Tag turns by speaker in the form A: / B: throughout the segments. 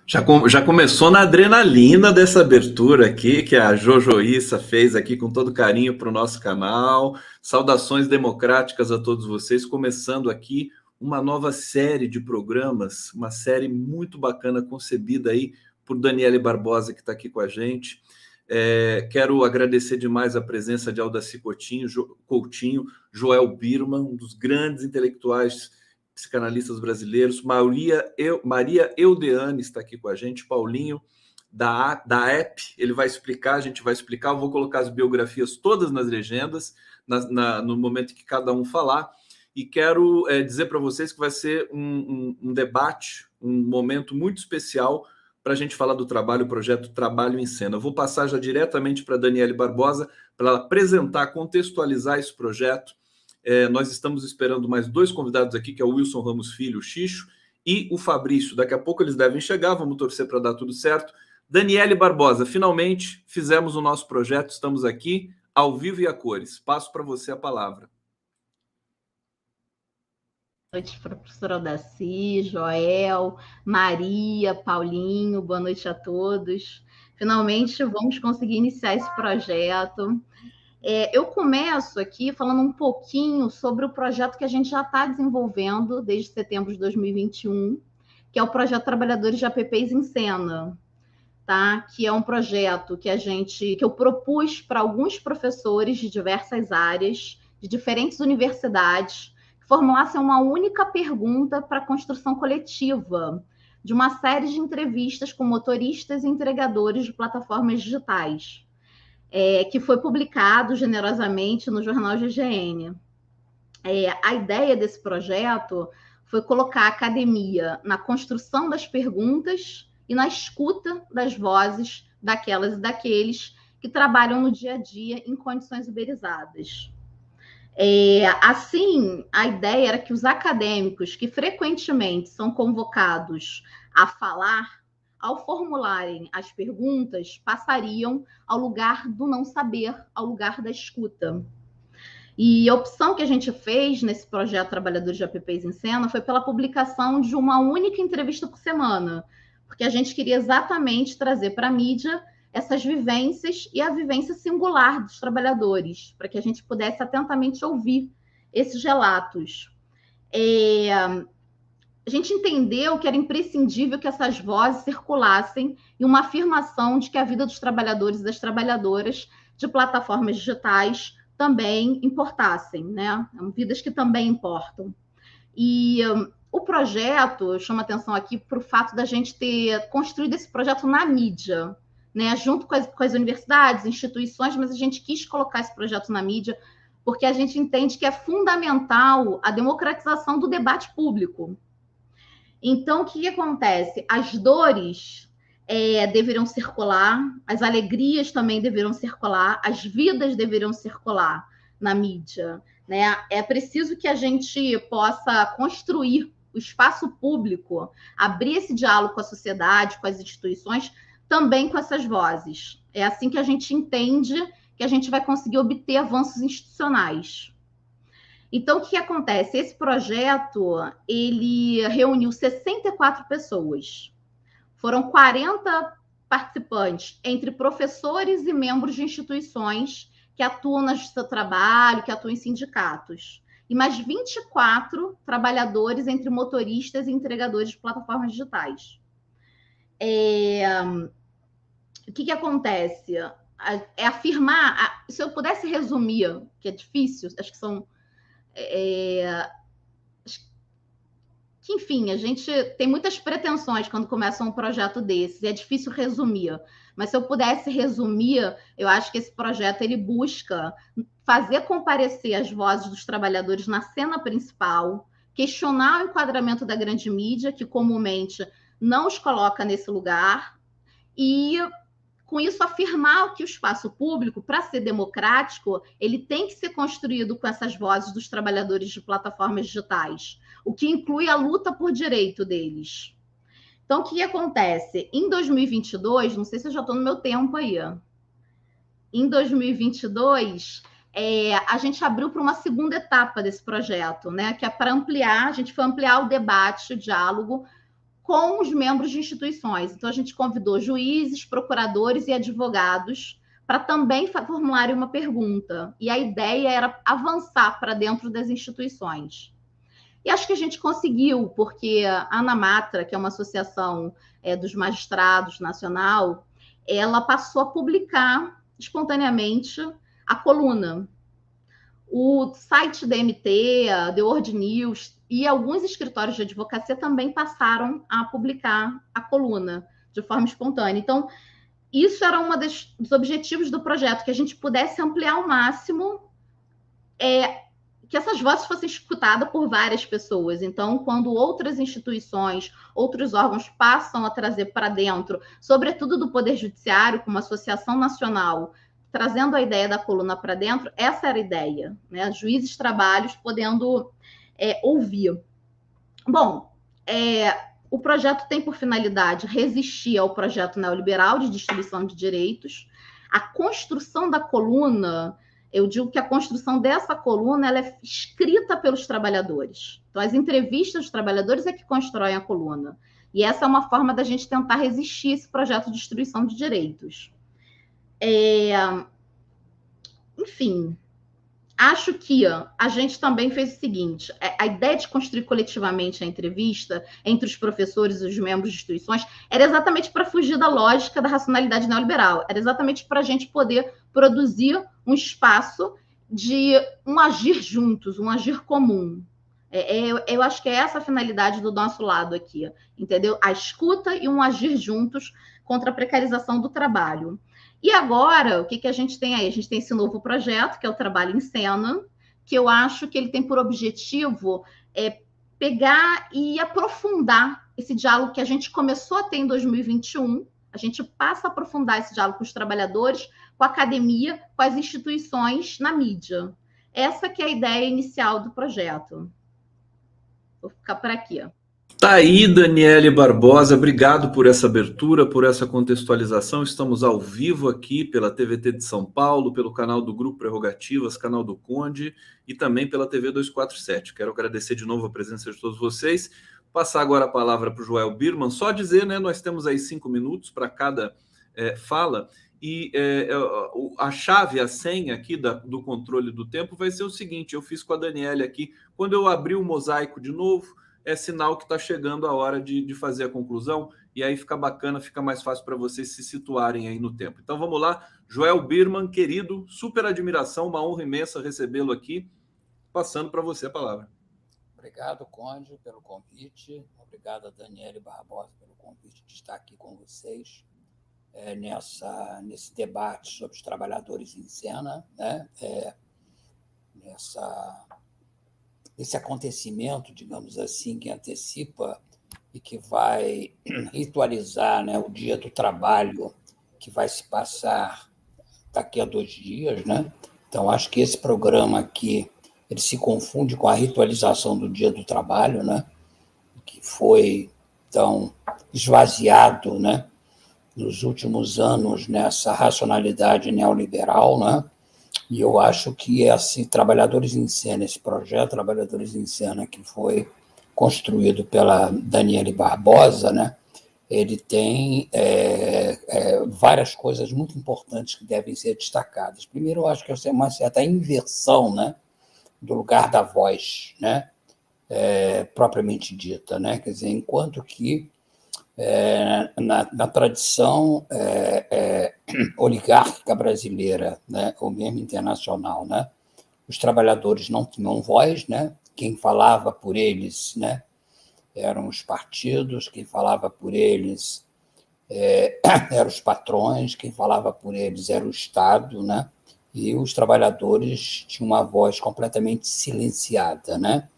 A: Já começou na adrenalina dessa abertura aqui, que a Jojoíssa fez aqui com todo carinho para o nosso canal. Saudações democráticas a todos vocês, começando aqui uma nova série de programas, uma série muito bacana concebida aí por Daniele Barbosa, que está aqui com a gente. Quero agradecer demais a presença de Aldaci Coutinho, Joel Birman, um dos grandes intelectuais psicanalistas brasileiros. Maria Eudeane está aqui com a gente, Paulinho, da app, ele vai explicar, a gente vai explicar, eu vou colocar as biografias todas nas legendas, no momento que cada um falar, e quero dizer para vocês que vai ser um debate, um momento muito especial para a gente falar do trabalho, o projeto Trabalho em Cena. Eu vou passar já diretamente para a Daniele Barbosa, para ela apresentar, contextualizar esse projeto. Nós estamos esperando mais dois convidados aqui, que é o Wilson Ramos Filho, o Xixo, e o Fabrício. Daqui a pouco eles devem chegar, vamos torcer para dar tudo certo. Daniele Barbosa, finalmente fizemos o nosso projeto, estamos aqui, ao vivo e a cores. Passo para você a palavra.
B: Boa noite, professora Aldaci, Joel, Maria, Paulinho, boa noite a todos. Finalmente vamos conseguir iniciar esse projeto. Eu começo aqui falando um pouquinho sobre o projeto que a gente já está desenvolvendo desde setembro de 2021, que é o projeto Trabalhadores de APPs em Cena, tá? Que é um projeto que eu propus para alguns professores de diversas áreas, de diferentes universidades, que formulassem uma única pergunta para a construção coletiva de uma série de entrevistas com motoristas e entregadores de plataformas digitais. Que foi publicado generosamente no jornal GGN. A ideia desse projeto foi colocar a academia na construção das perguntas e na escuta das vozes daquelas e daqueles que trabalham no dia a dia em condições uberizadas. Assim, a ideia era que os acadêmicos que frequentemente são convocados a falar, ao formularem as perguntas, passariam ao lugar do não saber, ao lugar da escuta. E a opção que a gente fez nesse projeto Trabalhadores de APPs em Cena foi pela publicação de uma única entrevista por semana, porque a gente queria exatamente trazer para a mídia essas vivências e a vivência singular dos trabalhadores, para que a gente pudesse atentamente ouvir esses relatos. A gente entendeu que era imprescindível que essas vozes circulassem em uma afirmação de que a vida dos trabalhadores e das trabalhadoras de plataformas digitais também importassem, né? Vidas que também importam. E o projeto, eu chamo a atenção aqui para o fato da gente ter construído esse projeto na mídia, né? Junto com as universidades, instituições, mas a gente quis colocar esse projeto na mídia porque a gente entende que é fundamental a democratização do debate público. Então, o que acontece? As dores deveriam circular, as alegrias também deveriam circular, as vidas deveriam circular na mídia, né? É preciso que a gente possa construir o espaço público, abrir esse diálogo com a sociedade, com as instituições, também com essas vozes. É assim que a gente entende que a gente vai conseguir obter avanços institucionais. Então, o que acontece? Esse projeto, ele reuniu 64 pessoas. Foram 40 participantes, entre professores e membros de instituições que atuam na justiça do trabalho, que atuam em sindicatos. E mais 24 trabalhadores entre motoristas e entregadores de plataformas digitais. O que acontece? Afirmar... Se eu pudesse resumir, que é difícil, acho que são... que, enfim, a gente tem muitas pretensões quando começa um projeto desses, e é difícil resumir. Mas se eu pudesse resumir, eu acho que esse projeto ele busca fazer comparecer as vozes dos trabalhadores na cena principal, questionar o enquadramento da grande mídia, que comumente não os coloca nesse lugar, e com isso afirmar que o espaço público, para ser democrático, ele tem que ser construído com essas vozes dos trabalhadores de plataformas digitais, o que inclui a luta por direito deles. Então, o que acontece? Em 2022, não sei se eu já estou no meu tempo aí, em 2022, a gente abriu para uma segunda etapa desse projeto, né? Que é para ampliar, a gente foi ampliar o debate, o diálogo, com os membros de instituições. Então, a gente convidou juízes, procuradores e advogados para também formularem uma pergunta. E a ideia era avançar para dentro das instituições. E acho que a gente conseguiu, porque a ANAMATRA, que é uma associação dos magistrados nacional, ela passou a publicar espontaneamente a coluna. O site da MT, a The World News e alguns escritórios de advocacia também passaram a publicar a coluna de forma espontânea. Então, isso era um dos objetivos do projeto, que a gente pudesse ampliar ao máximo que essas vozes fossem escutadas por várias pessoas. Então, quando outras instituições, outros órgãos passam a trazer para dentro, sobretudo do Poder Judiciário, como Associação Nacional, trazendo a ideia da coluna para dentro, essa era a ideia, né? Juízes trabalhos podendo ouvir. Bom, o projeto tem por finalidade resistir ao projeto neoliberal de distribuição de direitos. A construção da coluna, eu digo que a construção dessa coluna ela é escrita pelos trabalhadores. Então, as entrevistas dos trabalhadores é que constroem a coluna. E essa é uma forma da gente tentar resistir a esse projeto de distribuição de direitos. Enfim, acho que a gente também fez o seguinte, a ideia de construir coletivamente a entrevista entre os professores e os membros de instituições era exatamente para fugir da lógica da racionalidade neoliberal, era exatamente para a gente poder produzir um espaço de um agir juntos, um agir comum. Eu acho que é essa a finalidade do nosso lado aqui, entendeu? A escuta e um agir juntos contra a precarização do trabalho. E agora, o que a gente tem aí? A gente tem esse novo projeto, que é o Trabalho em Cena, que eu acho que ele tem por objetivo pegar e aprofundar esse diálogo que a gente começou a ter em 2021. A gente passa a aprofundar esse diálogo com os trabalhadores, com a academia, com as instituições na mídia. Essa que é a ideia inicial do projeto. Vou ficar por aqui.
A: Tá aí, Daniele Barbosa, obrigado por essa abertura, por essa contextualização. Estamos ao vivo aqui pela TVT de São Paulo, pelo canal do Grupo Prerrogativas, canal do Conde e também pela TV 247. Quero agradecer de novo a presença de todos vocês. Passar agora a palavra para o Joel Birman. Só dizer, né, nós temos aí 5 minutos para cada fala e a chave, a senha aqui do controle do tempo vai ser o seguinte, eu fiz com a Daniele aqui, quando eu abrir o mosaico de novo, é sinal que está chegando a hora de fazer a conclusão, e aí fica bacana, fica mais fácil para vocês se situarem aí no tempo. Então vamos lá, Joel Birman, querido, super admiração, uma honra imensa recebê-lo aqui, passando para você a palavra.
C: Obrigado, Conde, pelo convite, obrigado a Daniele Barbosa pelo convite de estar aqui com vocês nesse debate sobre os trabalhadores em cena, né? Esse acontecimento, digamos assim, que antecipa e que vai ritualizar, né, o Dia do Trabalho, que vai se passar daqui a 2 dias, né? Então, acho que esse programa aqui ele se confunde com a ritualização do Dia do Trabalho, né, que foi, então, esvaziado, né, nos últimos anos nessa racionalidade neoliberal, né? E eu acho que assim, Trabalhadores em Cena, esse projeto Trabalhadores em Cena, que foi construído pela Daniele Barbosa, né, ele tem várias coisas muito importantes que devem ser destacadas. Primeiro, eu acho que é uma certa inversão, né, do lugar da voz, né, propriamente dita, né? Quer dizer, enquanto que na tradição oligárquica brasileira, né, ou mesmo internacional, né, os trabalhadores não tinham voz, né, quem falava por eles, né, eram os partidos, quem falava por eles eram os patrões, quem falava por eles era o Estado, né, e os trabalhadores tinham uma voz completamente silenciada, né,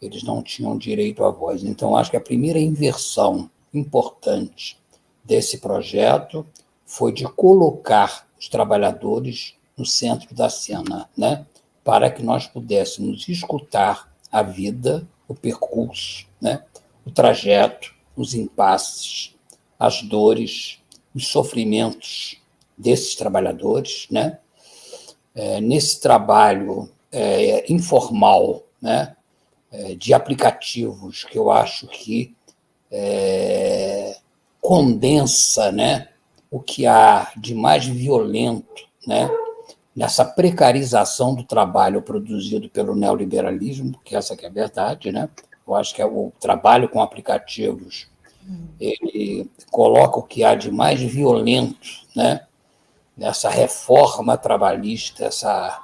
C: eles não tinham direito à voz. Então, acho que a primeira inversão importante desse projeto foi de colocar os trabalhadores no centro da cena, né, para que nós pudéssemos escutar a vida, o percurso, né, o trajeto, os impasses, as dores, os sofrimentos desses trabalhadores, né, nesse trabalho informal, né, de aplicativos que eu acho que condensa, né, o que há de mais violento, né, nessa precarização do trabalho produzido pelo neoliberalismo, porque essa que é a verdade, né? Eu acho que o trabalho com aplicativos ele coloca o que há de mais violento, né, nessa reforma trabalhista, essa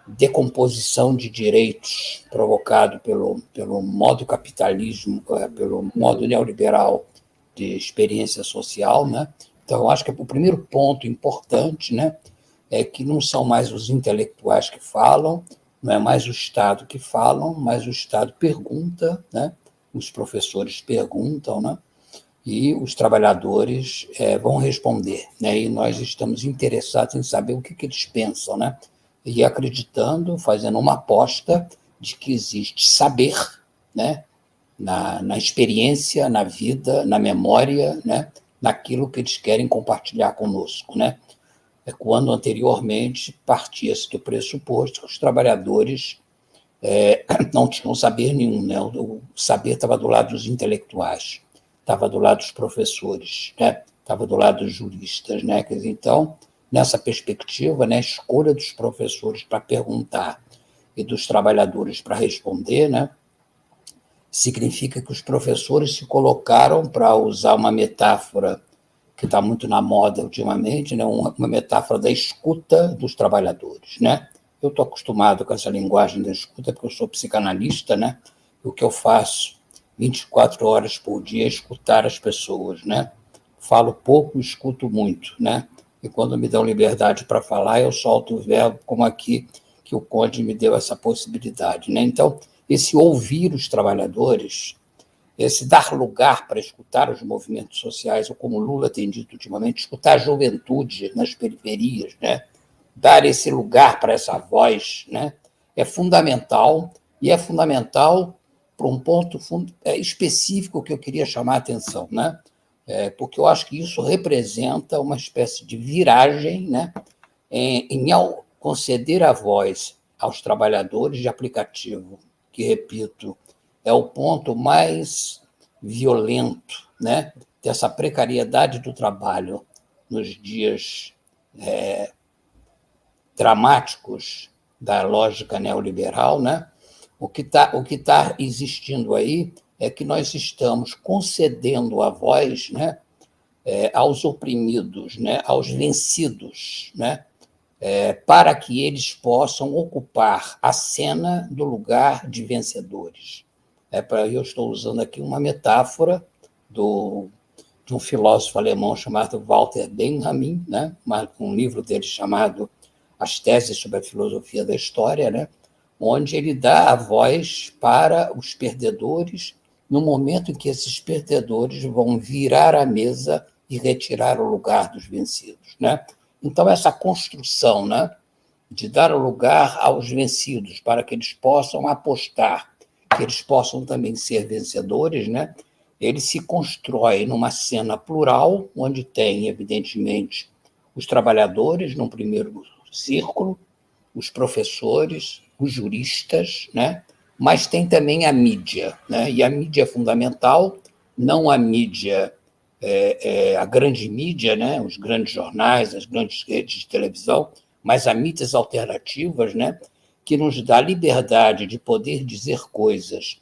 C: decomposição de direitos provocado pelo modo capitalismo, pelo modo neoliberal de experiência social, né? Então, eu acho que o primeiro ponto importante, né, é que não são mais os intelectuais que falam, não é mais o Estado que falam, mas o Estado pergunta, né? Os professores perguntam, né? E os trabalhadores vão responder, né? E nós estamos interessados em saber o que eles pensam, né? E acreditando, fazendo uma aposta de que existe saber, né? Na experiência, na vida, na memória, né? Naquilo que eles querem compartilhar conosco, né? Quando anteriormente partia-se do pressuposto que os trabalhadores não tinham saber nenhum, né? O saber estava do lado dos intelectuais, estava do lado dos professores, né? Estava do lado dos juristas, né? Quer dizer, então, nessa perspectiva, né, a escolha dos professores para perguntar e dos trabalhadores para responder, né, significa que os professores se colocaram, para usar uma metáfora que está muito na moda ultimamente, né, uma metáfora da escuta dos trabalhadores, né? Eu estou acostumado com essa linguagem da escuta porque eu sou psicanalista, né? O que eu faço 24 horas por dia é escutar as pessoas, né? Falo pouco, escuto muito, né? E quando me dão liberdade para falar, eu solto o verbo, como aqui que o Conde me deu essa possibilidade, né? Então, esse ouvir os trabalhadores, esse dar lugar para escutar os movimentos sociais, ou como Lula tem dito ultimamente, escutar a juventude nas periferias, né? Dar esse lugar para essa voz, né? É fundamental, e é fundamental para um ponto específico que eu queria chamar a atenção, né? Porque eu acho que isso representa uma espécie de viragem, né? Em conceder a voz aos trabalhadores de aplicativo, que, repito, é o ponto mais violento, né, dessa precariedade do trabalho nos dias dramáticos da lógica neoliberal, né? O que tá existindo aí é que nós estamos concedendo a voz, né, aos oprimidos, né, aos vencidos, né, para que eles possam ocupar a cena do lugar de vencedores. Eu estou usando aqui uma metáfora de um filósofo alemão chamado Walter Benjamin, né? Um livro dele chamado As Teses sobre a Filosofia da História, né? Onde ele dá a voz para os perdedores no momento em que esses perdedores vão virar a mesa e retirar o lugar dos vencidos, né? Então, essa construção, né, de dar o lugar aos vencidos para que eles possam apostar, que eles possam também ser vencedores, né, ele se constrói numa cena plural, onde tem, evidentemente, os trabalhadores, num primeiro círculo, os professores, os juristas, né, mas tem também a mídia, né, e a mídia é fundamental, não a mídia a grande mídia, né, os grandes jornais, as grandes redes de televisão, mas as mídias alternativas, né, que nos dá liberdade de poder dizer coisas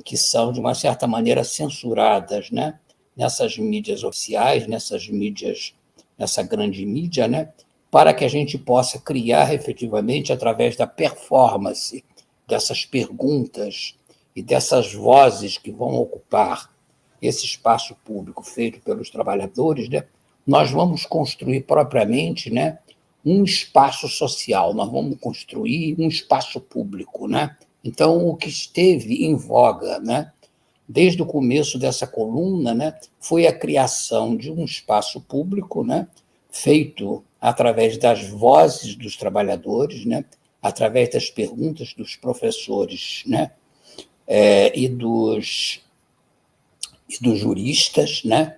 C: que são, de uma certa maneira, censuradas, né, nessas mídias oficiais, nessas mídias, nessa grande mídia, né, para que a gente possa criar efetivamente, através da performance, dessas perguntas e dessas vozes que vão ocupar esse espaço público feito pelos trabalhadores, né, nós vamos construir propriamente, né, um espaço social, nós vamos construir um espaço público, né? Então, o que esteve em voga, né, desde o começo dessa coluna, né, foi a criação de um espaço público, né, feito através das vozes dos trabalhadores, né, através das perguntas dos professores, né, e dos juristas, né?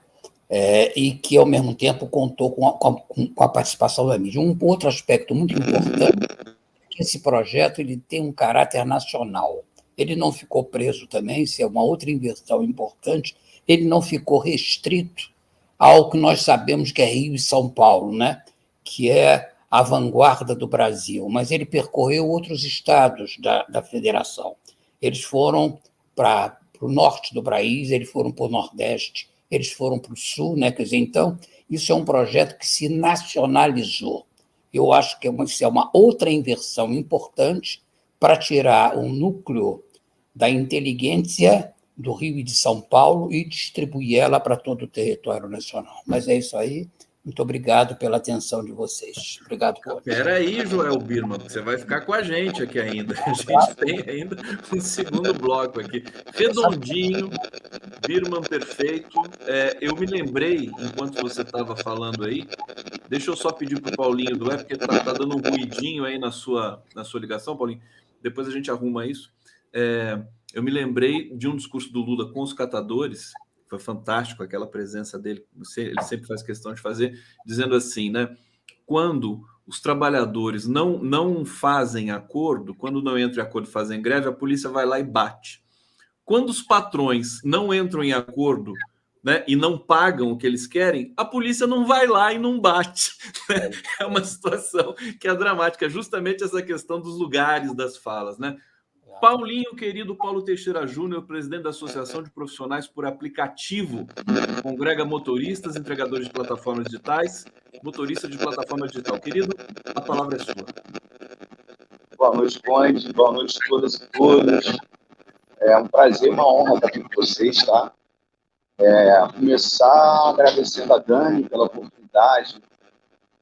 C: E que, ao mesmo tempo, contou com a participação da mídia. Um outro aspecto muito importante é que esse projeto ele tem um caráter nacional. ele não ficou preso também, isso é uma outra inversão importante, ele não ficou restrito ao que nós sabemos que é Rio e São Paulo, né? Que é a vanguarda do Brasil, mas ele percorreu outros estados da federação. Eles foram para o norte do país, eles foram para o nordeste, eles foram para o sul, né? Quer dizer, então, isso é um projeto que se nacionalizou. Eu acho que isso é uma outra inversão importante para tirar o núcleo da inteligência do Rio e de São Paulo e distribuir ela para todo o território nacional. Mas é isso aí. Muito obrigado pela atenção de vocês. Obrigado, Cláudio.
A: Espera aí, Joel Birman, você vai ficar com a gente aqui ainda. A gente tem ainda um segundo bloco aqui. Redondinho, Birman perfeito. Eu me lembrei, enquanto você estava falando aí, deixa eu só pedir para o Paulinho do porque está dando um ruidinho aí na sua ligação, Paulinho. Depois a gente arruma isso. Eu me lembrei de um discurso do Lula com os catadores. Foi fantástico aquela presença dele, ele sempre faz questão de fazer, dizendo assim, né? Quando os trabalhadores não fazem acordo, quando não entram em acordo e fazem greve, a polícia vai lá e bate. Quando os patrões não entram em acordo, né, e não pagam o que eles querem, a polícia não vai lá e não bate. Né? É uma situação que é dramática, justamente essa questão dos lugares das falas, né? Paulinho, querido Paulo Teixeira Júnior, presidente da Associação de Profissionais por Aplicativo, congrega motoristas, entregadores de plataformas digitais, motorista de plataforma digital. Querido, a palavra é sua.
D: Boa noite, Conde. Boa noite a todas e todos. É um prazer, uma honra estar aqui com vocês, tá? Começar agradecendo a Dani pela oportunidade.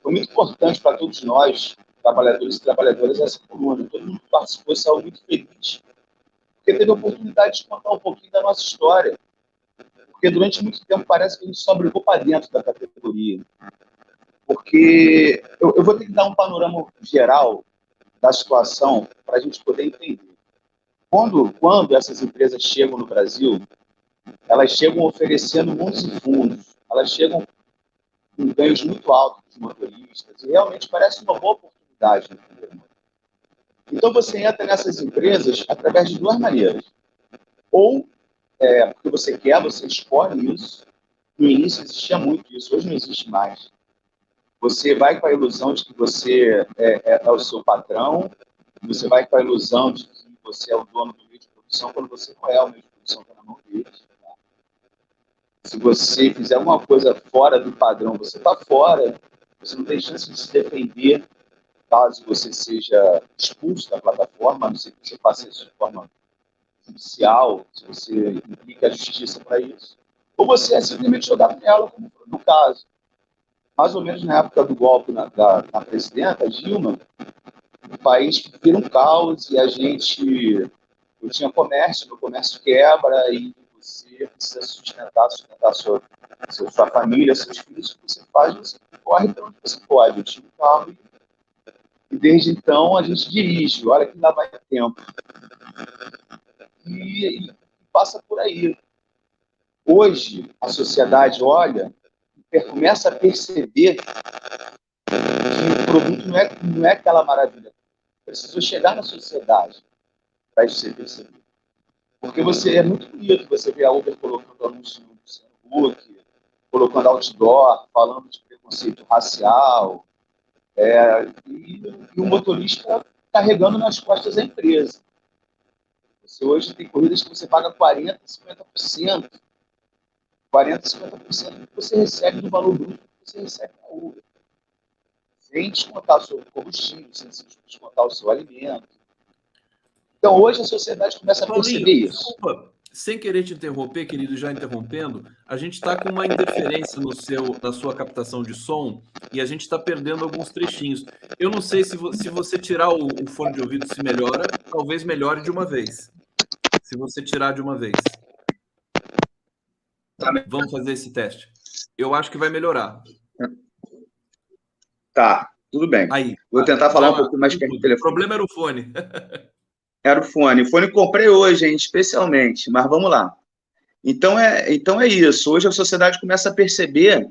D: Foi muito importante para todos nós, trabalhadores e trabalhadoras, essa coluna. Todo mundo que participou saiu muito feliz, porque teve a oportunidade de contar um pouquinho da nossa história. Porque durante muito tempo parece que a gente só brigou para dentro da categoria. Porque eu vou ter que dar um panorama geral da situação para a gente poder entender. Quando essas empresas chegam no Brasil, elas chegam oferecendo mundos e fundos, elas chegam com ganhos muito altos dos motoristas, e realmente parece uma boa oportunidade. Então, você entra nessas empresas através de duas maneiras. Ou, porque você quer, você escolhe isso. No início existia muito isso, hoje não existe mais. Você vai com a ilusão de que você é o seu patrão, você vai com a ilusão de que você é o dono do meio de produção, quando você não é o meio de produção, está na mão deles. Se você fizer alguma coisa fora do padrão, você está fora, você não tem chance de se defender caso você seja expulso da plataforma, a não ser que você faça isso de forma judicial, se você implica a justiça para isso. Ou você é simplesmente jogado nela, como foi no caso. Mais ou menos na época do golpe na presidenta Dilma, o país vira um caos e eu tinha comércio, meu comércio quebra e você precisa sustentar sua família, seus filhos. O que você faz, você corre para onde você pode. Eu tinha um carro e desde então a gente dirige. Olha que ainda vai tempo. E passa por aí. Hoje, a sociedade olha e começa a perceber que o produto não é aquela maravilha. Precisou chegar na sociedade para isso ser percebido. Porque é muito bonito você ver a Uber colocando anúncio no Facebook, colocando outdoor, falando de preconceito racial, e o motorista carregando nas costas a empresa. Você hoje tem corridas que você paga 40%, 50%. 40%, 50% do que você recebe do valor bruto que você recebe na Uber. Sem descontar o seu combustível, sem descontar o seu alimento. Então, hoje a sociedade começa a perceber isso.
A: Desculpa, sem querer te interromper, querido, já interrompendo, a gente está com uma interferência na sua captação de som e a gente está perdendo alguns trechinhos. Eu não sei se você tirar o fone de ouvido se melhora, talvez melhore de uma vez. Se você tirar de uma vez. Vamos fazer esse teste. Eu acho que vai melhorar.
D: Tá, tudo bem.
A: Aí,
D: vou tentar falar um pouco mais perto do telefone.
A: O problema era o fone.
D: Era o fone. O fone que comprei hoje, hein, especialmente, mas vamos lá. Então é isso. Hoje a sociedade começa a perceber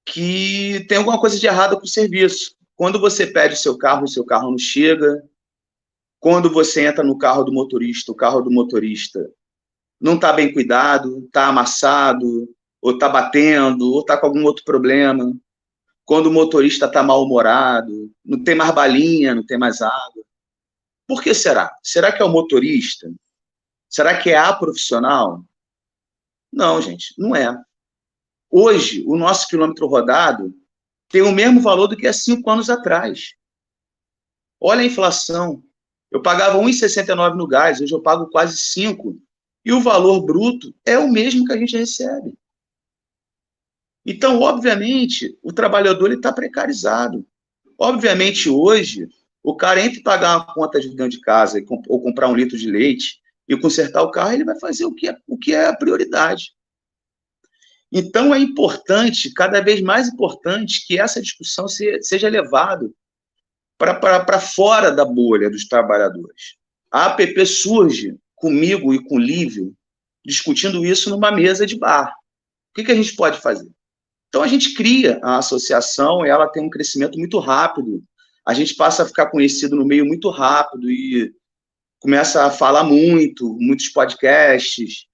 D: que tem alguma coisa de errado com o serviço. Quando você pede o seu carro não chega. quando você entra no carro do motorista, o carro do motorista não está bem cuidado, está amassado, ou está batendo, ou está com algum outro problema. Quando o motorista está mal-humorado, não tem mais balinha, não tem mais água. Por que será? Será que é o motorista? Será que é a profissional? Não, gente, não é. Hoje, o nosso quilômetro rodado tem o mesmo valor do que há 5 anos atrás. Olha a inflação. Eu pagava R$ 1,69 no gás, hoje eu pago quase 5. E o valor bruto é o mesmo que a gente recebe. Então, obviamente, o trabalhador está precarizado. Obviamente, hoje, o cara, entre pagar uma conta de dentro de casa ou comprar 1 litro de leite e consertar o carro, ele vai fazer o que é a prioridade. Então, é importante, cada vez mais importante, que essa discussão seja levada para fora da bolha dos trabalhadores. A APP surge comigo e com o Lívio discutindo isso numa mesa de bar. O que a gente pode fazer? Então, a gente cria a associação, ela tem um crescimento muito rápido, a gente passa a ficar conhecido no meio muito rápido e começa a falar muitos podcasts,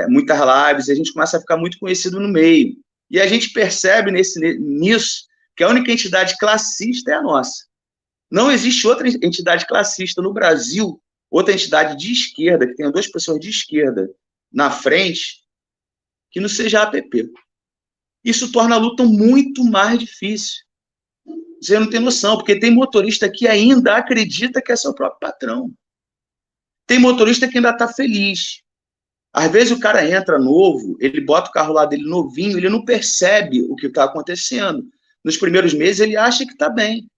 D: muitas lives, e a gente começa a ficar muito conhecido no meio. E a gente percebe nisso que a única entidade classista é a nossa. Não existe outra entidade classista no Brasil, outra entidade de esquerda, que tenha 2 pessoas de esquerda na frente, que não seja a APP. Isso torna a luta muito mais difícil. Você não tem noção, porque tem motorista que ainda acredita que é seu próprio patrão. Tem motorista que ainda está feliz. Às vezes o cara entra novo, ele bota o carro lá dele novinho, ele não percebe o que está acontecendo. Nos primeiros meses ele acha que está bem.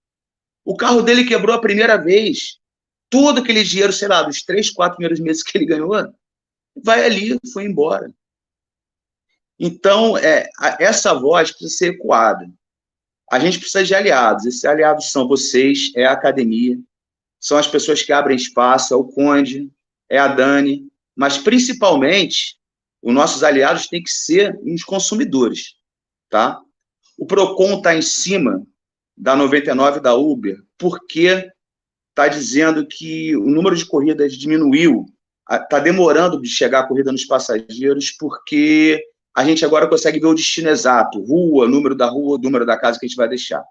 D: O carro dele quebrou a primeira vez. Todo aquele dinheiro, sei lá, dos 3, 4 primeiros meses que ele ganhou, vai ali, foi embora. Então, essa voz precisa ser ecoada. A gente precisa de aliados. Esses aliados são vocês, é a academia, são as pessoas que abrem espaço, é o Conde, é a Dani, mas, principalmente, os nossos aliados têm que ser os consumidores. Tá? O PROCON está em cima da 99 da Uber, porque está dizendo que o número de corridas diminuiu, está demorando de chegar a corrida nos passageiros, porque a gente agora consegue ver o destino exato, rua, número da casa que a gente vai deixar.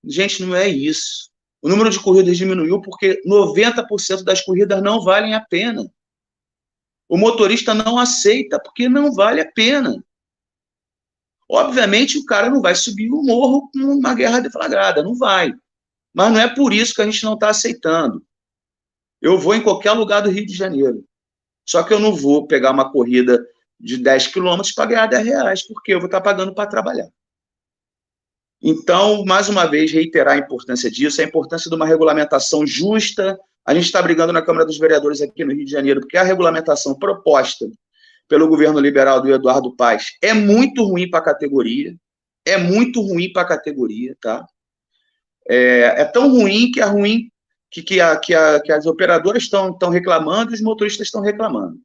D: Gente, não é isso. O número de corridas diminuiu porque 90% das corridas não valem a pena. O motorista não aceita porque não vale a pena. Obviamente, o cara não vai subir o morro com uma guerra deflagrada, não vai. Mas não é por isso que a gente não está aceitando. Eu vou em qualquer lugar do Rio de Janeiro. Só que eu não vou pegar uma corrida de 10 quilômetros para ganhar R$10, porque eu vou estar pagando para trabalhar. Então, mais uma vez, reiterar a importância disso, a importância de uma regulamentação justa. A gente está brigando na Câmara dos Vereadores aqui no Rio de Janeiro, porque a regulamentação proposta pelo governo liberal do Eduardo Paes é muito ruim para a categoria, tá? É tão ruim que as operadoras estão reclamando e os motoristas estão reclamando.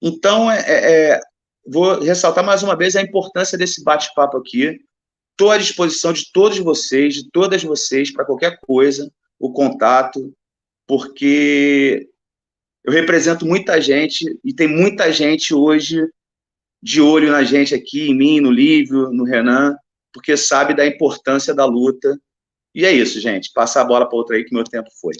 D: Então, vou ressaltar mais uma vez a importância desse bate-papo aqui. Estou à disposição de todos vocês, de todas vocês, para qualquer coisa, o contato, porque eu represento muita gente e tem muita gente hoje de olho na gente aqui, em mim, no Lívio, no Renan, porque sabe da importância da luta. E é isso, gente. Passar a bola para outra aí que meu tempo foi.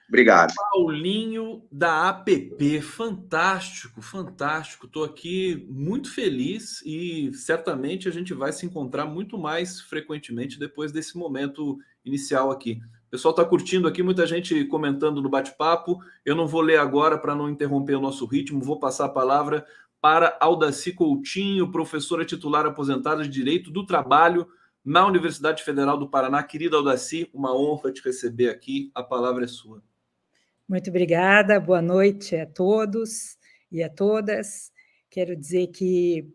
D: Obrigado.
A: Paulinho da APP, fantástico, fantástico. Estou aqui muito feliz e certamente a gente vai se encontrar muito mais frequentemente depois desse momento inicial aqui. O pessoal está curtindo aqui, muita gente comentando no bate-papo. Eu não vou ler agora para não interromper o nosso ritmo, vou passar a palavra para Aldaci Coutinho, professora titular aposentada de Direito do Trabalho na Universidade Federal do Paraná. Querida Aldaci, uma honra te receber aqui, a palavra é sua.
E: Muito obrigada, boa noite a todos e a todas. Quero dizer que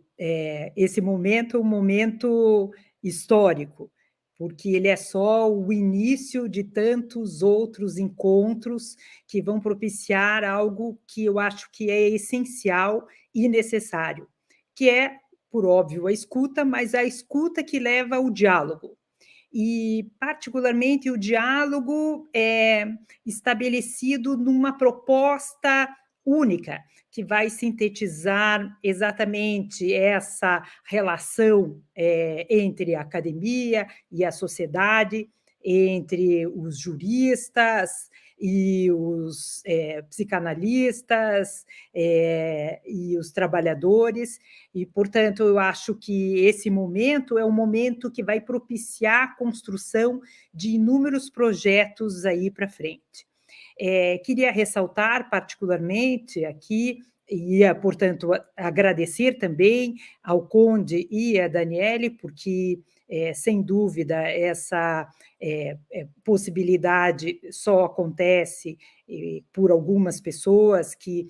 E: esse momento é um momento histórico, porque ele é só o início de tantos outros encontros que vão propiciar algo que eu acho que é essencial e necessário, que é, por óbvio, a escuta, mas a escuta que leva ao diálogo. e, particularmente, o diálogo estabelecido numa proposta única, que vai sintetizar exatamente essa relação entre a academia e a sociedade, entre os juristas e os psicanalistas e os trabalhadores, e, portanto, eu acho que esse momento é um momento que vai propiciar a construção de inúmeros projetos aí para frente. Queria ressaltar particularmente aqui, e, portanto, agradecer também ao Conde e à Daniele, porque, sem dúvida, essa possibilidade só acontece por algumas pessoas que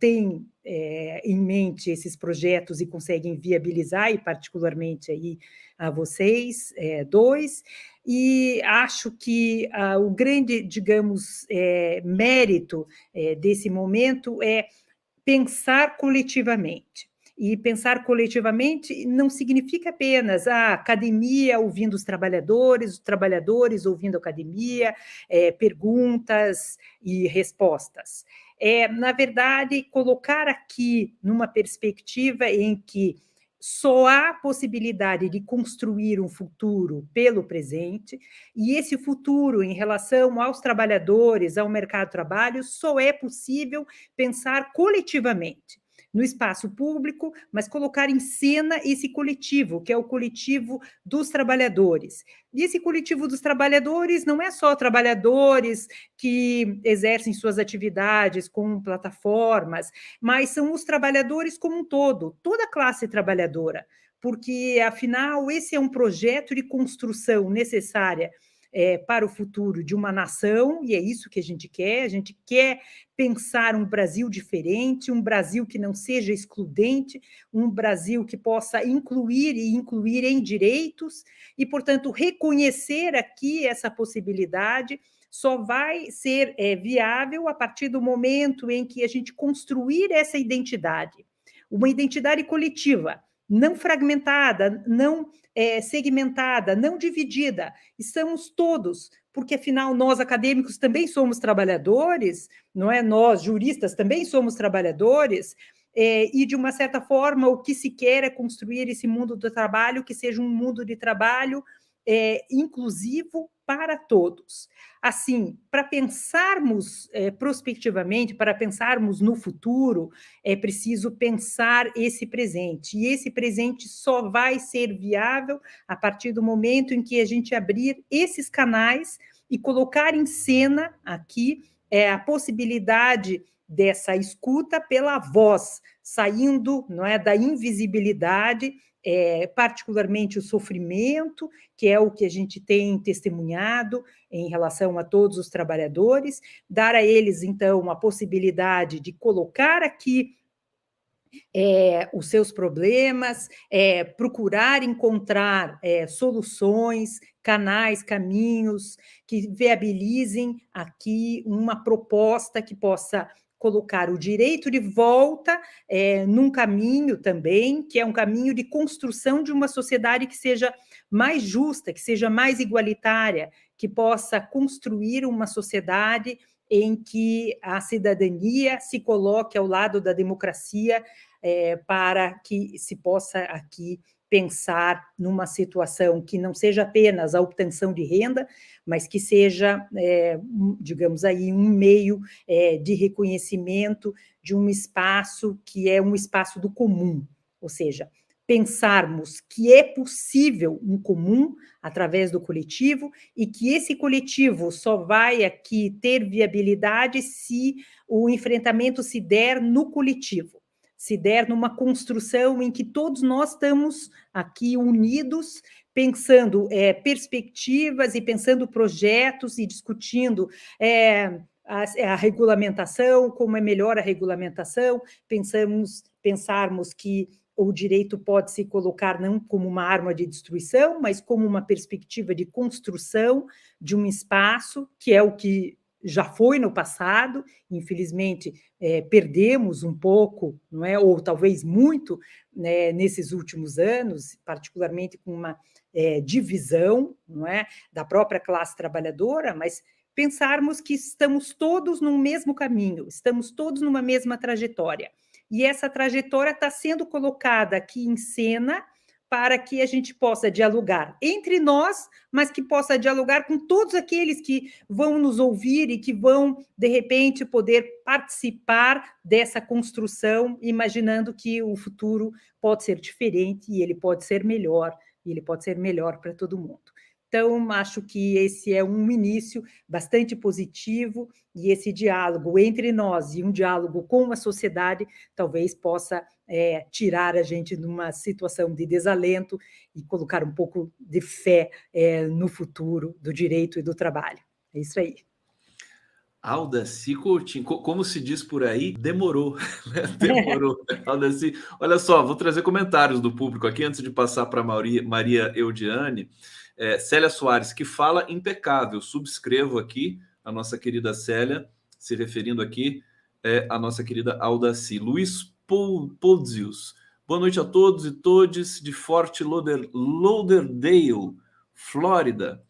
E: têm em mente esses projetos e conseguem viabilizar, e particularmente aí a vocês dois. E acho que o grande, digamos, mérito desse momento é pensar coletivamente. E pensar coletivamente não significa apenas a academia ouvindo os trabalhadores ouvindo a academia, perguntas e respostas. Na verdade, colocar aqui numa perspectiva em que só há possibilidade de construir um futuro pelo presente, e esse futuro em relação aos trabalhadores, ao mercado de trabalho, só é possível pensar coletivamente, no espaço público, mas colocar em cena esse coletivo, que é o coletivo dos trabalhadores. E esse coletivo dos trabalhadores não é só trabalhadores que exercem suas atividades com plataformas, mas são os trabalhadores como um todo, toda a classe trabalhadora, porque, afinal, esse é um projeto de construção necessária para o futuro de uma nação, e é isso que a gente quer pensar um Brasil diferente, um Brasil que não seja excludente, um Brasil que possa incluir e incluir em direitos, e, portanto, reconhecer aqui essa possibilidade só vai ser viável a partir do momento em que a gente construir essa identidade, uma identidade coletiva, não fragmentada, não segmentada, não dividida, e somos todos, porque, afinal, nós acadêmicos também somos trabalhadores, não é? Nós, juristas, também somos trabalhadores, e, de uma certa forma, o que se quer é construir esse mundo do trabalho que seja um mundo de trabalho inclusivo para todos. Assim, para pensarmos prospectivamente, para pensarmos no futuro, é preciso pensar esse presente, e esse presente só vai ser viável a partir do momento em que a gente abrir esses canais e colocar em cena aqui a possibilidade dessa escuta pela voz, saindo, não é, da invisibilidade, particularmente o sofrimento, que é o que a gente tem testemunhado em relação a todos os trabalhadores, dar a eles, então, a possibilidade de colocar aqui os seus problemas, procurar encontrar soluções, canais, caminhos que viabilizem aqui uma proposta que possa colocar o direito de volta num caminho também, que é um caminho de construção de uma sociedade que seja mais justa, que seja mais igualitária, que possa construir uma sociedade em que a cidadania se coloque ao lado da democracia, para que se possa aqui pensar numa situação que não seja apenas a obtenção de renda, mas que seja, digamos aí, um meio de reconhecimento de um espaço que é um espaço do comum, ou seja, pensarmos que é possível um comum através do coletivo e que esse coletivo só vai aqui ter viabilidade se o enfrentamento se der no coletivo, se der numa construção em que todos nós estamos aqui unidos, pensando perspectivas e pensando projetos e discutindo a regulamentação, como é melhor a regulamentação, pensarmos que o direito pode se colocar não como uma arma de destruição, mas como uma perspectiva de construção de um espaço, que é o que já foi no passado, infelizmente perdemos um pouco, não é? Ou talvez muito, né, nesses últimos anos, particularmente com uma divisão, não é, da própria classe trabalhadora, mas pensarmos que estamos todos no mesmo caminho, estamos todos numa mesma trajetória. E essa trajetória está sendo colocada aqui em cena para que a gente possa dialogar entre nós, mas que possa dialogar com todos aqueles que vão nos ouvir e que vão, de repente, poder participar dessa construção, imaginando que o futuro pode ser diferente e ele pode ser melhor, e ele pode ser melhor para todo mundo. Então, acho que esse é um início bastante positivo e esse diálogo entre nós e um diálogo com a sociedade talvez possa tirar a gente de uma situação de desalento e colocar um pouco de fé no futuro do direito e do trabalho. É isso aí.
A: Aldaci Coutinho, como se diz por aí, demorou, né? Demorou. Aldaci, olha só, vou trazer comentários do público aqui antes de passar para Maria Eudiane. Célia Soares, que fala impecável, subscrevo aqui a nossa querida Célia, se referindo aqui à nossa querida Aldaci. Luiz Polzius, boa noite a todos e todes de Fort Lauderdale, Flórida.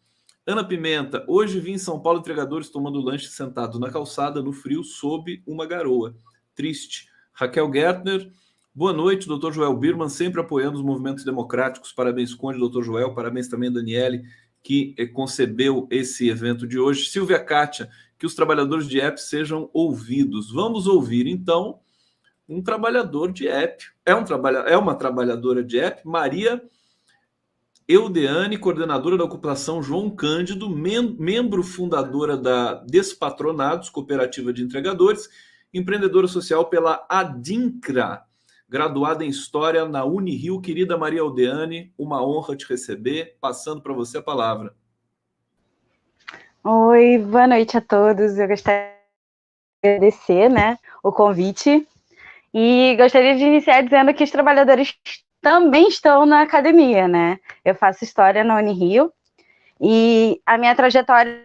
A: Ana Pimenta, hoje vi em São Paulo entregadores tomando lanche sentados na calçada, no frio, sob uma garoa. Triste. Raquel Gertner, boa noite, doutor Joel Birman, sempre apoiando os movimentos democráticos. Parabéns, Conde, doutor Joel. Parabéns também a Daniele, que concebeu esse evento de hoje. Silvia Kátia, que os trabalhadores de app sejam ouvidos. Vamos ouvir, então, um trabalhador de app. É uma trabalhadora de app, Maria Eudiane, coordenadora da ocupação João Cândido, membro fundadora da Despatronados, Cooperativa de Entregadores, empreendedora social pela Adincra, graduada em História na Unirio. Querida Maria Eudiane, uma honra te receber. Passando para você a palavra.
F: Oi, boa noite a todos. Eu gostaria de agradecer, o convite e gostaria de iniciar dizendo que os trabalhadores também estão na academia, Eu faço História na Unirio e a minha trajetória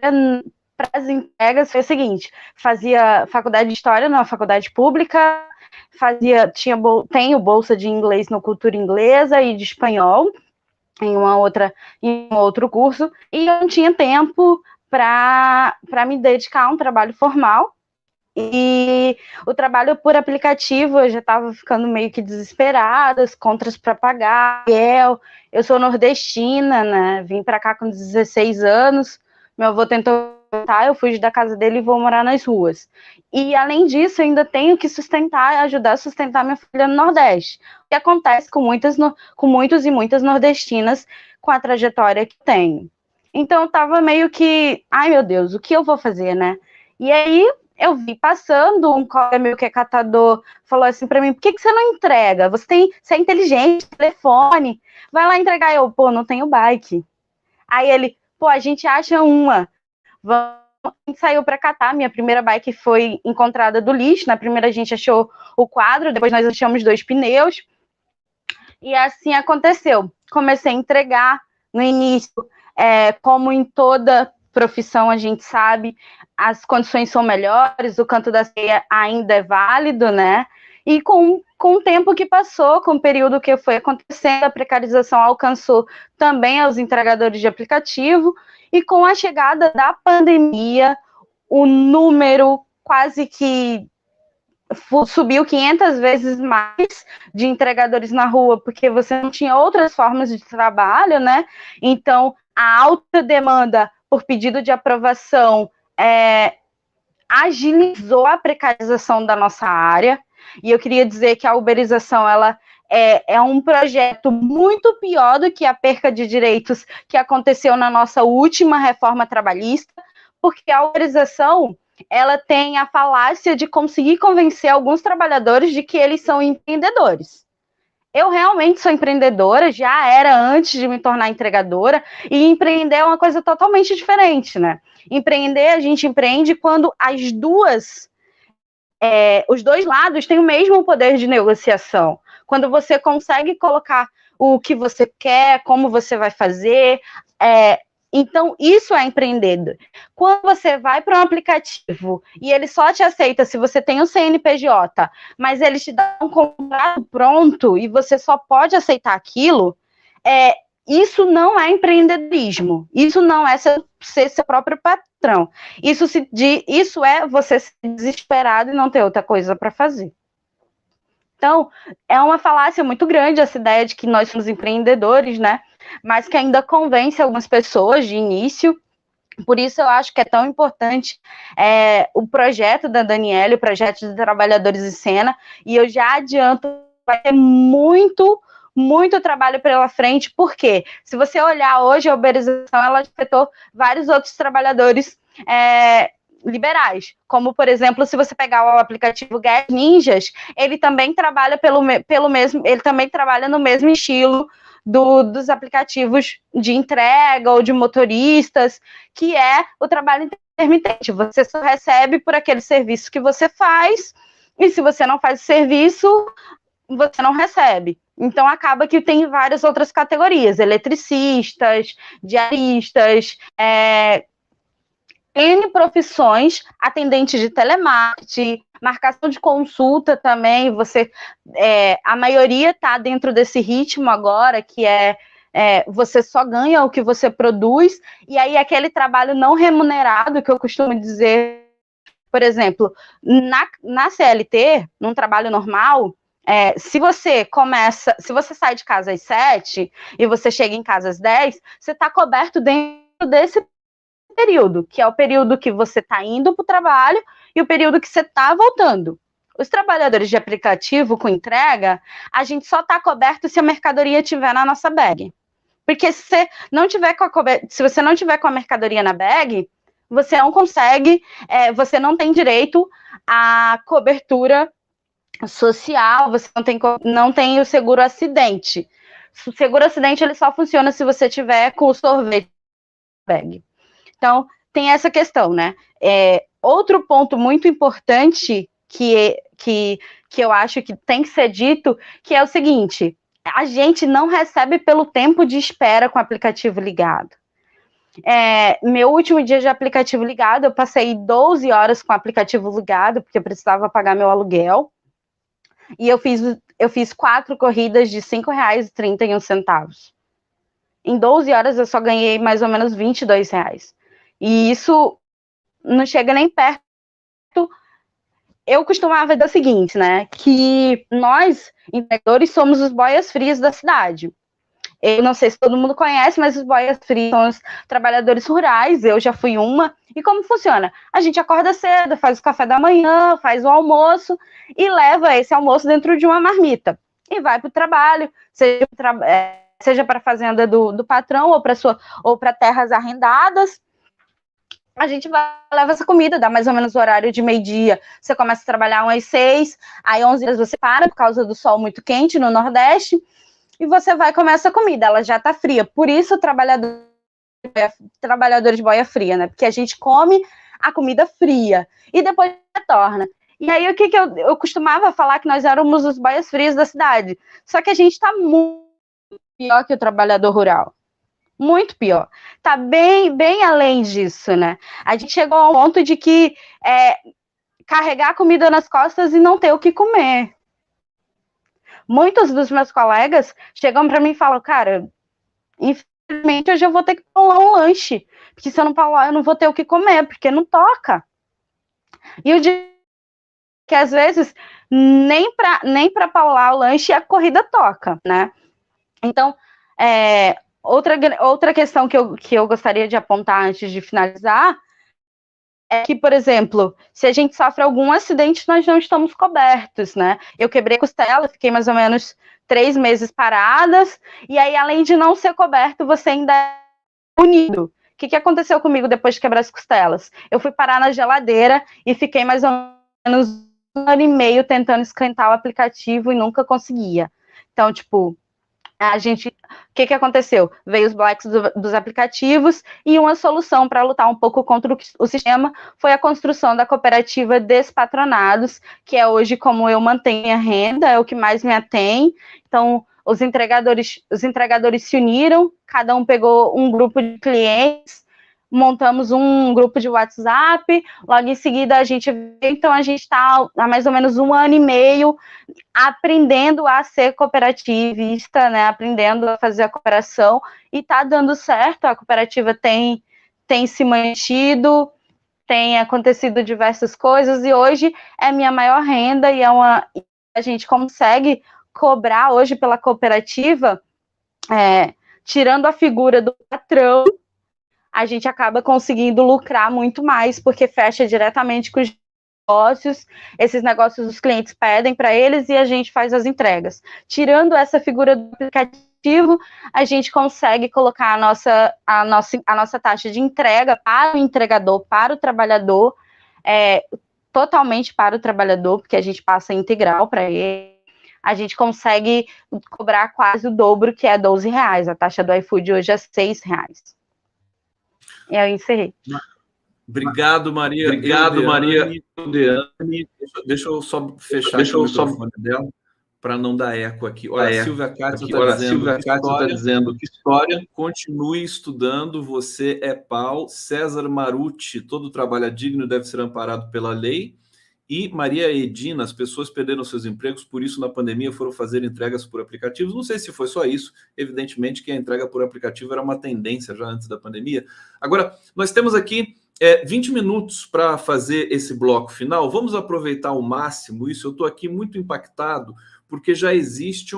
F: para as entregas foi o seguinte: fazia faculdade de História numa faculdade pública, tenho bolsa de inglês no Cultura Inglesa e de Espanhol em um outro curso, e eu não tinha tempo para me dedicar a um trabalho formal. E o trabalho por aplicativo, eu já estava ficando meio que desesperada, as contas para pagar. Eu sou nordestina, vim para cá com 16 anos, meu avô tentou voltar, eu fugi da casa dele e vou morar nas ruas. E, além disso, eu ainda tenho que ajudar a sustentar minha filha no Nordeste. O que acontece com muitos e muitas nordestinas com a trajetória que tenho. Então, eu estava meio que, ai meu Deus, o que eu vou fazer, E aí, eu vi passando, um colega meu que é catador falou assim para mim: por que você não entrega? Você é inteligente, telefone, vai lá entregar. Eu, não tenho bike. Aí ele, a gente acha uma. A gente saiu para catar, minha primeira bike foi encontrada do lixo. Na primeira a gente achou o quadro, depois nós achamos 2 pneus. E assim aconteceu. Comecei a entregar no início, como em toda profissão a gente sabe, as condições são melhores, o canto da ceia ainda é válido, E com o tempo que passou, com o período que foi acontecendo, a precarização alcançou também aos entregadores de aplicativo, e com a chegada da pandemia, o número quase que subiu 500 vezes mais de entregadores na rua, porque você não tinha outras formas de trabalho, Então, a alta demanda por pedido de aprovação agilizou a precarização da nossa área, e eu queria dizer que a uberização ela é um projeto muito pior do que a perca de direitos que aconteceu na nossa última reforma trabalhista, porque a uberização ela tem a falácia de conseguir convencer alguns trabalhadores de que eles são empreendedores. Eu realmente sou empreendedora, já era antes de me tornar entregadora, e empreender é uma coisa totalmente diferente, Empreender, a gente empreende quando os dois lados têm o mesmo poder de negociação. Quando você consegue colocar o que você quer, como você vai fazer, então isso é empreender. Quando você vai para um aplicativo e ele só te aceita se você tem um CNPJ, mas ele te dá um contrato pronto e você só pode aceitar aquilo, isso não é empreendedorismo, isso não é ser seu próprio patrão, isso é você ser desesperado e não ter outra coisa para fazer. Então, é uma falácia muito grande essa ideia de que nós somos empreendedores, né? Mas que ainda convence algumas pessoas de início. Por isso eu acho que é tão importante o projeto da Daniele, o projeto de Trabalhadores em Cena, e eu já adianto, vai ter muito trabalho pela frente, porque se você olhar hoje, a uberização, ela afetou vários outros trabalhadores liberais, como, por exemplo, se você pegar o aplicativo Gas Ninjas, ele também trabalha ele também trabalha no mesmo estilo dos aplicativos de entrega ou de motoristas, que é o trabalho intermitente. Você só recebe por aquele serviço que você faz, e se você não faz o serviço, você não recebe. Então, acaba que tem várias outras categorias, eletricistas, diaristas, N profissões, atendente de telemarketing, marcação de consulta também, a maioria está dentro desse ritmo agora, que você só ganha o que você produz, e aí aquele trabalho não remunerado, que eu costumo dizer, por exemplo, na CLT, num trabalho normal, se você sai de casa às 7 e você chega em casa às 10, você está coberto dentro desse período, que é o período que você está indo para o trabalho e o período que você está voltando. Os trabalhadores de aplicativo com entrega, a gente só está coberto se a mercadoria estiver na nossa bag. Porque se você não tiver com a mercadoria na bag, você não consegue, você não tem direito à cobertura social, você não tem o seguro acidente. O seguro acidente ele só funciona se você tiver com o sorvete na bag. Então, tem essa questão, né? Outro ponto muito importante que eu acho que tem que ser dito, que é o seguinte: a gente não recebe pelo tempo de espera com o aplicativo ligado. Meu último dia de aplicativo ligado, eu passei 12 horas com o aplicativo ligado, porque eu precisava pagar meu aluguel, e eu fiz 4 corridas de R$ 5,31. Em 12 horas eu só ganhei mais ou menos R$22. E isso não chega nem perto. Eu costumava dizer o seguinte, né? Que nós, entregadores, somos os boias frias da cidade. Eu não sei se todo mundo conhece, mas os boias frios são os trabalhadores rurais. Eu já fui uma. E como funciona? A gente acorda cedo, faz o café da manhã, faz o almoço e leva esse almoço dentro de uma marmita. E vai para o trabalho, seja para a fazenda do patrão ou para terras arrendadas. A gente leva essa comida, dá mais ou menos o horário de meio-dia, você começa a trabalhar às 6, aí 11 horas você para, por causa do sol muito quente no Nordeste, e você vai comer essa comida, ela já está fria. Por isso, trabalhador de boia fria, né? Porque a gente come a comida fria, e depois retorna. E aí, o que eu costumava falar que nós éramos os boias frias da cidade, só que a gente está muito pior que o trabalhador rural. Muito pior. Tá bem além disso, né? A gente chegou ao ponto de que carregar comida nas costas e não ter o que comer. Muitos dos meus colegas chegam para mim e falam, cara, infelizmente hoje eu vou ter que pular um lanche, porque se eu não pular eu não vou ter o que comer, porque não toca. E eu digo que às vezes nem para pular o lanche a corrida toca, né? Então, Outra questão que eu gostaria de apontar antes de finalizar é que, por exemplo, se a gente sofre algum acidente, nós não estamos cobertos, né? Eu quebrei costela, fiquei mais ou menos 3 meses paradas, e aí, além de não ser coberto, você ainda é punido. O que aconteceu comigo depois de quebrar as costelas? Eu fui parar na geladeira e fiquei mais ou menos 1 ano e meio tentando esquentar o aplicativo e nunca conseguia. Então, tipo, o que aconteceu? Veio os blacks dos aplicativos e uma solução para lutar um pouco contra o sistema foi a construção da cooperativa Despatronados, que é hoje como eu mantenho a renda, é o que mais me atém. Então, os entregadores se uniram, cada um pegou um grupo de clientes, montamos um grupo de WhatsApp, logo em seguida a gente está há mais ou menos 1 ano e meio aprendendo a ser cooperativista, né, aprendendo a fazer a cooperação, e está dando certo, a cooperativa tem se mantido, tem acontecido diversas coisas, e hoje é minha maior renda, e a gente consegue cobrar hoje pela cooperativa, tirando a figura do patrão, a gente acaba conseguindo lucrar muito mais, porque fecha diretamente com os negócios, esses negócios os clientes pedem para eles e a gente faz as entregas. Tirando essa figura do aplicativo, a gente consegue colocar a nossa taxa de entrega para o entregador, para o trabalhador, totalmente para o trabalhador, porque a gente passa integral para ele. A gente consegue cobrar quase o dobro, que é R$12. A taxa do iFood hoje é R$6. E eu encerrei.
A: Obrigado, Maria. Obrigado, Maria. Deixa eu só fechar o microfone dela para não dar eco aqui. Olha, a Silvia Cátia está dizendo que história. Continue estudando, você é pau. César Marucci, todo trabalho é digno e deve ser amparado pela lei. E Maria Edina, as pessoas perderam seus empregos, por isso na pandemia foram fazer entregas por aplicativos. Não sei se foi só isso, evidentemente que a entrega por aplicativo era uma tendência já antes da pandemia. Agora, nós temos aqui 20 minutos para fazer esse bloco final. Vamos aproveitar ao máximo isso. Eu estou aqui muito impactado, porque já existe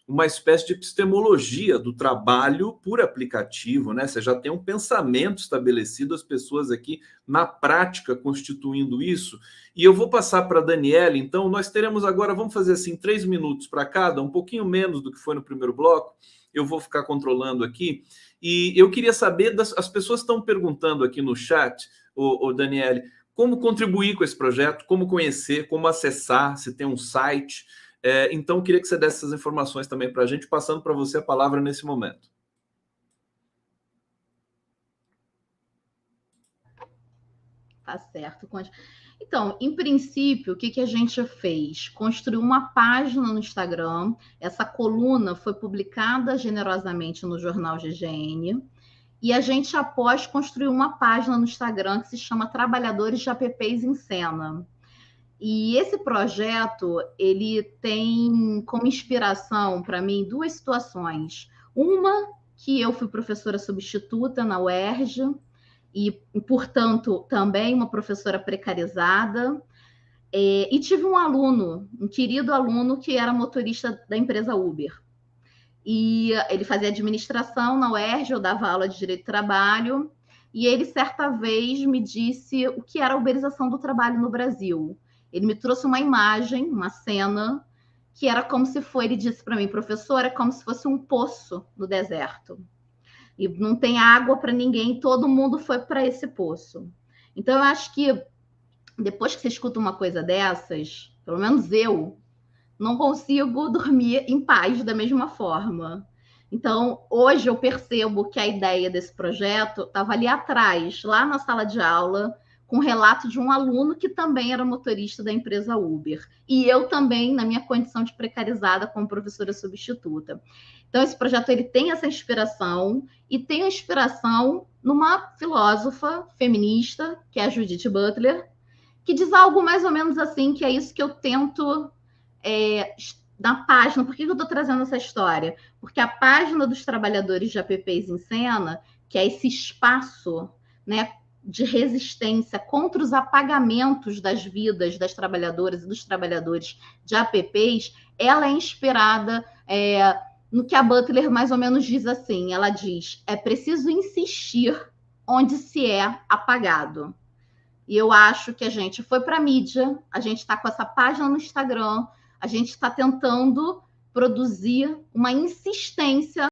A: uma espécie de epistemologia do trabalho por aplicativo, né? Você já tem um pensamento estabelecido, as pessoas aqui na prática constituindo isso. E eu vou passar para a Daniela, então nós teremos agora, vamos fazer assim, 3 minutos para cada, um pouquinho menos do que foi no primeiro bloco, eu vou ficar controlando aqui. E eu queria saber, as pessoas estão perguntando aqui no chat, o Daniele, como contribuir com esse projeto, como conhecer, como acessar, se tem um site. Então, queria que você desse essas informações também para a gente, passando para você a palavra nesse momento.
B: Tá certo. Então, em princípio, o que a gente fez? Construiu uma página no Instagram. Essa coluna foi publicada generosamente no jornal GGN. E a gente, após, construiu uma página no Instagram que se chama Trabalhadores de APPs em Cena. E esse projeto, ele tem como inspiração, para mim, 2 situações. Uma, que eu fui professora substituta na UERJ, e, portanto, também uma professora precarizada, e tive um querido aluno, que era motorista da empresa Uber. E ele fazia administração na UERJ, eu dava aula de direito do trabalho, e ele, certa vez, me disse o que era a uberização do trabalho no Brasil. Ele me trouxe uma imagem, uma cena, que era como se ele disse para mim, professora, é como se fosse um poço no deserto. E não tem água para ninguém, todo mundo foi para esse poço. Então, eu acho que depois que você escuta uma coisa dessas, pelo menos eu, não consigo dormir em paz da mesma forma. Então, hoje eu percebo que a ideia desse projeto estava ali atrás, lá na sala de aula, com o relato de um aluno que também era motorista da empresa Uber. E eu também, na minha condição de precarizada como professora substituta. Então, esse projeto ele tem essa inspiração, e tem a inspiração numa filósofa feminista, que é a Judith Butler, que diz algo mais ou menos assim, que é isso que eu tento na página. Por que eu estou trazendo essa história? Porque a página dos trabalhadores de APPs em Cena, que é esse espaço, né, de resistência contra os apagamentos das vidas das trabalhadoras e dos trabalhadores de APPs, ela é inspirada no que a Butler mais ou menos diz assim. Ela diz, é preciso insistir onde se é apagado. E eu acho que a gente foi para a mídia, a gente está com essa página no Instagram, a gente está tentando produzir uma insistência